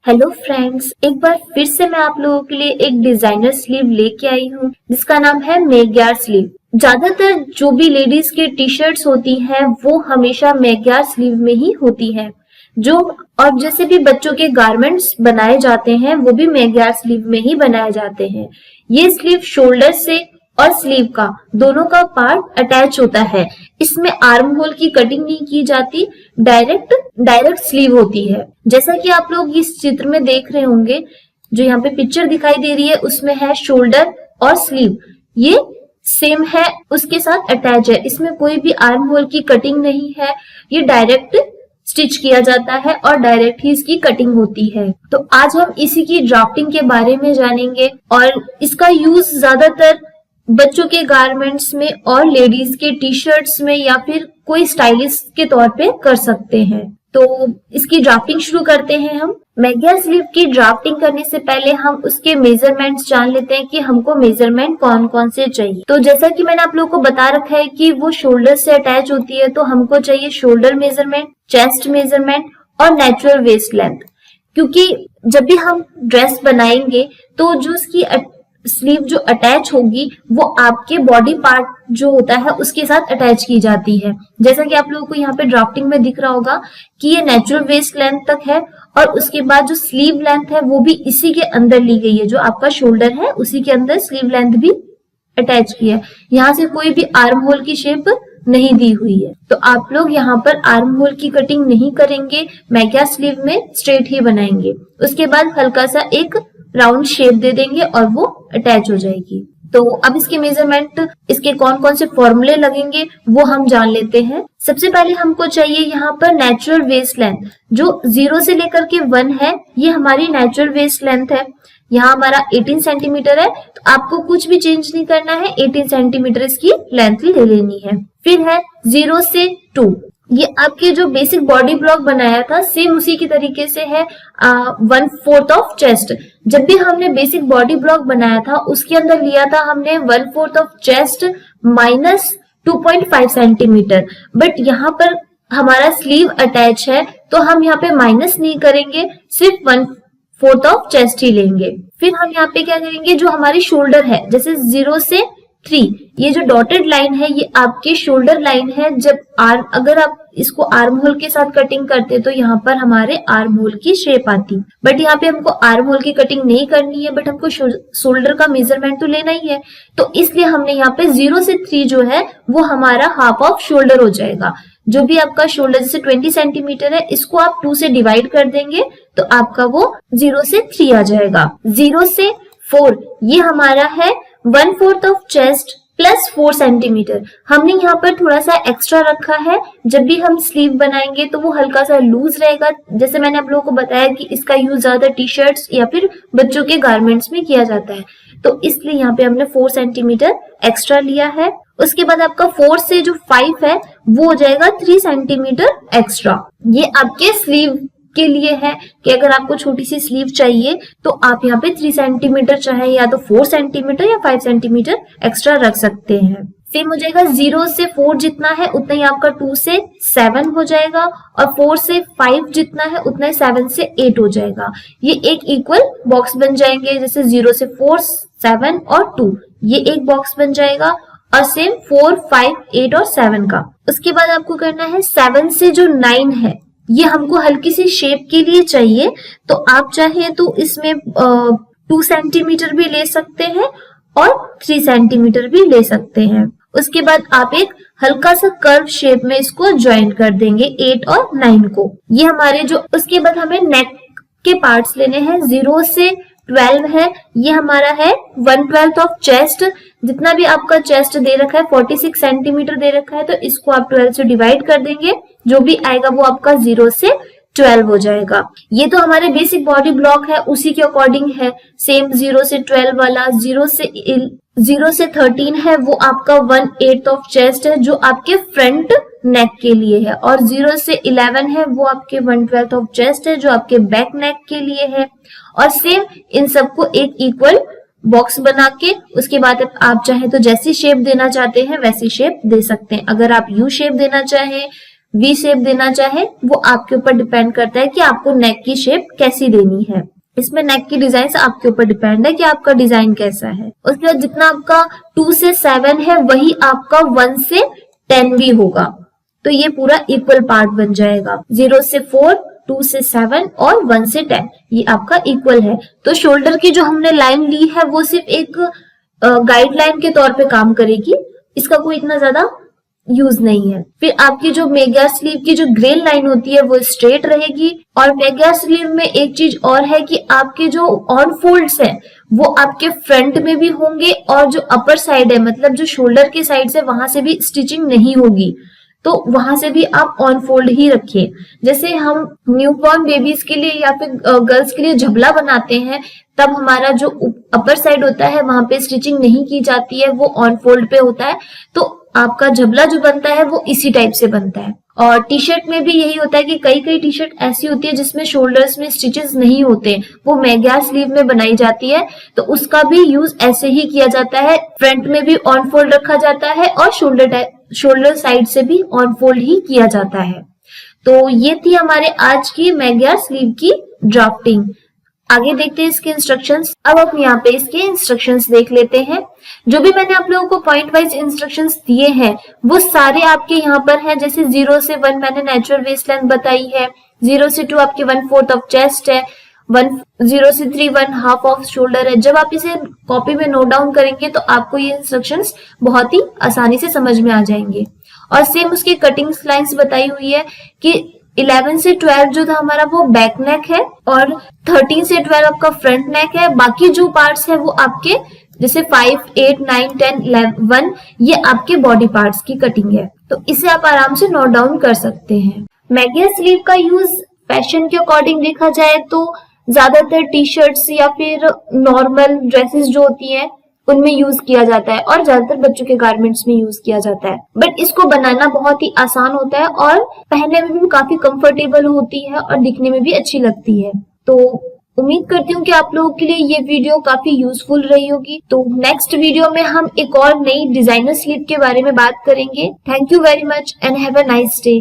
Hello friends, एक बार फिर से मैं आप लोगों के लिए एक डिजाइनर स्लीव लेके आई हूँ जिसका नाम है मैग्यार स्लीव। ज्यादातर जो भी लेडीज के टी शर्ट्स होती हैं वो हमेशा मैग्यार स्लीव में ही होती हैं। और जैसे भी बच्चों के गारमेंट्स बनाए जाते हैं वो भी मैग्यार स्लीव में ही बनाए जाते हैं। ये स्लीव शोल्डर से और स्लीव का दोनों का पार्ट अटैच होता है। इसमें आर्म होल की कटिंग नहीं की जाती, डायरेक्ट स्लीव होती है। जैसा कि आप लोग इस चित्र में देख रहे होंगे, जो यहाँ पे पिक्चर दिखाई दे रही है उसमें है शोल्डर और स्लीव, ये सेम है, उसके साथ अटैच है। इसमें कोई भी आर्म होल की कटिंग नहीं है, ये डायरेक्ट स्टिच किया जाता है और डायरेक्ट ही इसकी कटिंग होती है। तो आज हम इसी की ड्राफ्टिंग के बारे में जानेंगे और इसका यूज ज्यादातर बच्चों के गारमेंट्स में और लेडीज के टी शर्ट्स में या फिर कोई स्टाइलिश के तौर पे कर सकते हैं। तो इसकी ड्राफ्टिंग शुरू करते हैं हम। मैग्यार स्लीव की ड्राफ्टिंग करने से पहले हम उसके मेजरमेंट्स जान लेते हैं कि हमको मेजरमेंट कौन कौन से चाहिए। तो जैसा कि मैंने आप लोगों को बता रखा है कि वो शोल्डर से अटैच होती है, तो हमको चाहिए शोल्डर मेजरमेंट, चेस्ट मेजरमेंट और नेचुरल वेस्ट लेंथ। क्योंकि जब भी हम ड्रेस बनाएंगे तो जो उसकी स्लीव जो अटैच होगी वो आपके बॉडी पार्ट जो होता है उसके साथ अटैच की जाती है। जैसा कि आप लोगों को यहाँ पे ड्राफ्टिंग में दिख रहा होगा कि ये नेचुरल वेस्ट लेंथ तक है और उसके बाद जो स्लीव लेंथ है वो भी इसी के अंदर ली गई है। जो आपका शोल्डर है उसी के अंदर स्लीव लेंथ भी अटैच की है। यहाँ से कोई भी आर्म होल की शेप नहीं दी हुई है, तो आप लोग यहाँ पर आर्म होल की कटिंग नहीं करेंगे, मैग्यार स्लीव में स्ट्रेट ही बनाएंगे। उसके बाद हल्का सा एक राउंड शेप दे देंगे और वो अटैच हो जाएगी। तो अब इसके मेजरमेंट, इसके कौन कौन से फॉर्मूले लगेंगे वो हम जान लेते हैं। सबसे पहले हमको चाहिए यहाँ पर नेचुरल वेस्ट लेंथ, जो 0 से लेकर के 1 है, ये हमारी नेचुरल वेस्ट लेंथ है। यहाँ हमारा 18 सेंटीमीटर है, तो आपको कुछ भी चेंज नहीं करना है, 18 सेंटीमीटर इसकी लेंथ ले लेनी है। फिर है 0 से 2, ये आपके जो बेसिक बॉडी ब्लॉक बनाया था सेम उसी की तरीके से है 1/4 ऑफ चेस्ट। जब भी हमने बेसिक बॉडी ब्लॉक बनाया था उसके अंदर लिया था हमने 1/4 of chest minus 2.5 centimetre. But यहाँ पर हमारा स्लीव अटैच है तो हम यहाँ पे माइनस नहीं करेंगे, सिर्फ 1/4 ऑफ चेस्ट ही लेंगे। फिर हम यहाँ पे क्या करेंगे, जो हमारी शोल्डर है, जैसे 0 से 3, ये जो डॉटेड लाइन है ये आपके शोल्डर लाइन है। जब अगर आप इसको आर्म होल के साथ कटिंग करते तो यहाँ पर हमारे आर्म होल की शेप आती। बट यहाँ पे हमको आर्म होल की कटिंग नहीं करनी है, बट हमको शोल्डर का मेजरमेंट तो लेना ही है। तो इसलिए हमने यहाँ पे 0 से 3 जो है वो हमारा हाफ ऑफ शोल्डर हो जाएगा। जो भी आपका शोल्डर जैसे 20 सेंटीमीटर है, इसको आप 2 से डिवाइड कर देंगे तो आपका वो 0 से 3 आ जाएगा। 0 से 4 ये हमारा है 1/4 ऑफ चेस्ट प्लस 4 सेंटीमीटर। हमने यहाँ पर थोड़ा सा एक्स्ट्रा रखा है, जब भी हम स्लीव बनाएंगे तो वो हल्का सा लूज रहेगा। जैसे मैंने आप लोगों को बताया कि इसका यूज ज्यादा टी शर्ट्स या फिर बच्चों के गारमेंट्स में किया जाता है, तो इसलिए यहाँ पे हमने 4 सेंटीमीटर एक्स्ट्रा लिया है। उसके बाद आपका 4 से जो 5 है वो हो जाएगा 3 सेंटीमीटर एक्स्ट्रा। ये आपके स्लीव के लिए है कि अगर आपको छोटी सी स्लीव चाहिए तो आप यहाँ पे 3 सेंटीमीटर चाहे या तो 4 सेंटीमीटर या 5 सेंटीमीटर एक्स्ट्रा रख सकते हैं। सेम हो जाएगा, 0 से 4 जितना है उतना ही आपका 2 से 7 हो जाएगा और 4 से 5 जितना है उतना ही 7 से 8 हो जाएगा। ये एक इक्वल बॉक्स बन जाएंगे, जैसे 0 से 4, 7 और 2 ये एक बॉक्स बन जाएगा। और सेम 4, 5, 8 और 7 का। उसके बाद आपको करना है 7 से जो 9 है ये हमको हल्की सी शेप के लिए चाहिए, तो आप चाहे तो इसमें 2 सेंटीमीटर भी ले सकते हैं और 3 सेंटीमीटर भी ले सकते हैं। उसके बाद आप एक हल्का सा कर्व शेप में इसको ज्वाइन कर देंगे 8 और 9 को। ये हमारे जो, उसके बाद हमें नेक के पार्ट्स लेने हैं। 0 से 12 है, ये हमारा है 1/12 ऑफ चेस्ट। जितना भी आपका चेस्ट दे रखा है 46 सेंटीमीटर दे रखा है, तो इसको आप 12 से डिवाइड कर देंगे, जो भी आएगा वो आपका 0 से 12 हो जाएगा। ये तो हमारे बेसिक बॉडी ब्लॉक है उसी के अकॉर्डिंग है। सेम 0 से 12 वाला 0 से 13 है वो आपका 1/8 ऑफ चेस्ट है, जो आपके फ्रंट नेक के लिए है। और 0 से 11 है वो आपके 1/12 ऑफ चेस्ट है, जो आपके बैक नेक के लिए है। और सेम इन सबको एक इक्वल बॉक्स बना के उसके बाद आप चाहे तो जैसी शेप देना चाहते हैं वैसी शेप दे सकते हैं। अगर आप यू शेप देना चाहें वी शेप देना चाहे वो आपके ऊपर डिपेंड करता है कि आपको नेक की शेप कैसी देनी है। इसमें नेक की डिजाइन आपके ऊपर डिपेंड है कि आपका डिजाइन कैसा है। उसके बाद जितना आपका 2 से 7 है वही आपका 1 से 10 भी होगा, तो ये पूरा इक्वल पार्ट बन जाएगा। 0 से 4, 2 से 7 और 1 से 10 ये आपका इक्वल है। तो शोल्डर की जो हमने लाइन ली है वो सिर्फ एक गाइडलाइन के तौर पे काम करेगी, इसका कोई इतना ज्यादा यूज नहीं है। फिर आपकी जो मेग्यार स्लीव की जो ग्रेन लाइन होती है वो स्ट्रेट रहेगी। और मेग्यार स्लीव में एक चीज और है कि आपके जो ऑन फोल्ड्स है वो आपके फ्रंट में भी होंगे और जो अपर साइड है मतलब जो शोल्डर के साइड से वहां से भी स्टिचिंग नहीं होगी, तो वहां से भी आप ऑन फोल्ड ही रखिए। जैसे हम न्यूबॉर्न बेबीज के लिए या फिर गर्ल्स के लिए झबला बनाते हैं तब हमारा जो अपर साइड होता है वहां पे स्टिचिंग नहीं की जाती है, वो ऑन फोल्ड पे होता है। तो आपका झबला जो बनता है वो इसी टाइप से बनता है। और टी शर्ट में भी यही होता है कि कई टी शर्ट ऐसी होती है जिसमें शोल्डर्स में स्टिचेस नहीं होते, वो मेग्यार स्लीव में बनाई जाती है, तो उसका भी यूज ऐसे ही किया जाता है। फ्रंट में भी ऑन फोल्ड रखा जाता है और शोल्डर साइड से भी ऑन फोल्ड ही किया जाता है। तो ये थी हमारे आज की मेग्यार स्लीव की ड्राफ्टिंग। आगे देखते हैं इसके इंस्ट्रक्शंस। अब हम यहाँ पे इसके इंस्ट्रक्शंस देख लेते हैं। जो भी मैंने आप लोगों को पॉइंट वाइज इंस्ट्रक्शंस दिए हैं वो सारे आपके यहाँ पर हैं। जैसे 0 से 1 मैंने नेचुरल वेस्ट लेंथ बताई है, 0 से 2 आपकी 1/4 ऑफ चेस्ट है, 0 से 3 1/2 ऑफ शोल्डर है। जब आप इसे कॉपी में नोट डाउन करेंगे तो आपको ये इंस्ट्रक्शंस बहुत ही आसानी से समझ में आ जाएंगे। और सेम उसकी कटिंग लाइंस बताई हुई है कि 11 से 12 जो था हमारा वो बैक नेक है और 13 से 12 आपका फ्रंट नेक है। बाकी जो पार्ट्स है वो आपके जैसे 5, 8, 9, 10, 11 ये आपके बॉडी पार्ट्स की कटिंग है। तो इसे आप आराम से नोट डाउन कर सकते हैं। मेग्यार स्लीव का यूज फैशन के अकॉर्डिंग देखा जाए तो ज्यादातर टी शर्ट्स या फिर नॉर्मल ड्रेसेस जो होती हैं उनमें यूज किया जाता है और ज्यादातर बच्चों के गारमेंट्स में यूज किया जाता है। बट इसको बनाना बहुत ही आसान होता है और पहनने में भी काफी कंफर्टेबल होती है और दिखने में भी अच्छी लगती है। तो उम्मीद करती हूँ कि आप लोगों के लिए ये वीडियो काफी यूजफुल रही होगी। तो नेक्स्ट वीडियो में हम एक और नई डिजाइनर स्लीव के बारे में बात करेंगे। Thank you very much and have a nice day.